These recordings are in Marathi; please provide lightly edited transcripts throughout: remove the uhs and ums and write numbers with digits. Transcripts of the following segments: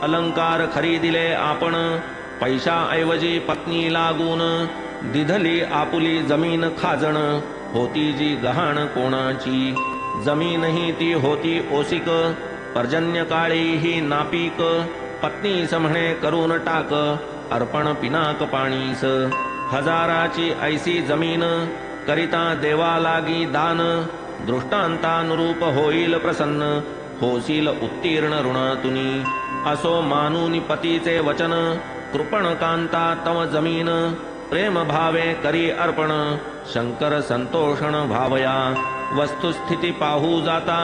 अलंकार खरीदिले आपण, पैशाऐवजी पत्नी लागून, दिधली आपुली जमीन खाजण, होती जी गहाण कोणाची, जमीन ही ती होती ओसिक, पर्जन्य काळी ही नापीक, पत्नीस म्हणे करून टाक, अर्पण पिनाक पाणीस, हजाराची ऐसी जमीन, करिता देवा लागी दान, दृष्टांतानुरूप होईल प्रसन्न, होशील उत्तीर्ण ऋणातुनी, असो मानूनी पतीचे वचन, कृपण कांता तव जमीन, प्रेम भावे करी अर्पण, शंकर संतोषण भावया, वस्तुस्थिती पाहू जाता,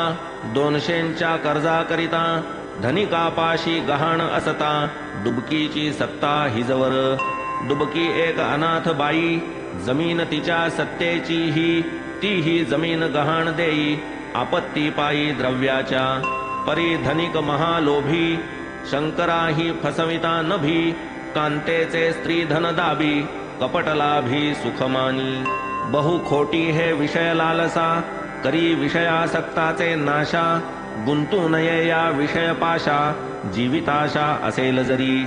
200च्या कर्जा करिता, धनिकापाशी गहाण असता, डुबकीची सत्ता हिजवर, डुबकी एक अनाथ बाई, जमीन तिच्या सत्तेची ही, तीही जमीन गहाण देई, आपत्ती पायी द्रव्याच्या, परी धनिक महालोभी, शंकराही फसविता नभी, कांतेचे स्त्री धन दाबी, कपटलाभी सुखमानी, बहु खोटी हे विषय लालसा, करी विषयासक्ताचे नाशा, गुंतू नये या विषय पाशा, जीविताशा असेल जरी,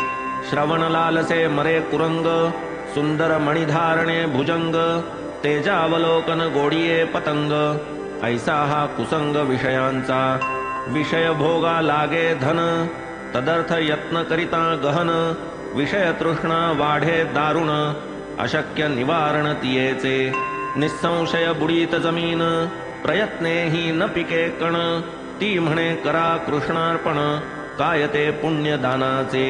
श्रवण लालसे मरे कुरंग, सुंदर मणिधारणे भुजंग, तेजावलोकन गोडिये पतंग, ऐसा हा कुसंग विषयांचा, विषय भोगा लागे धन, तदर्थ यत्न करिता गहन, विषय तृष्णा वाढे दारुण, अशक्य निवारण तियेचे, निसंशय बुडीत जमीन, प्रयत्ने ही न पिके कण, ती म्हणे करा कृष्णार्पण, काय ते पुण्यदानाचे,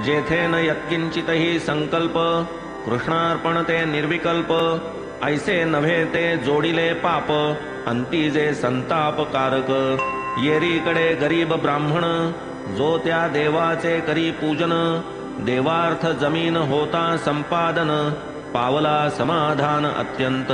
जेथे न यत्किंचितही संकल्प, कृष्णार्पण ते निर्विकल्प, ऐसे नव्हे ते जोडिले पाप, अंती जे संतापकारक, येरीकडे गरीब ब्राह्मण, जो त्या देवाचे करी पूजन, देवार्थ जमीन होता संपादन, पावला समाधान अत्यंत,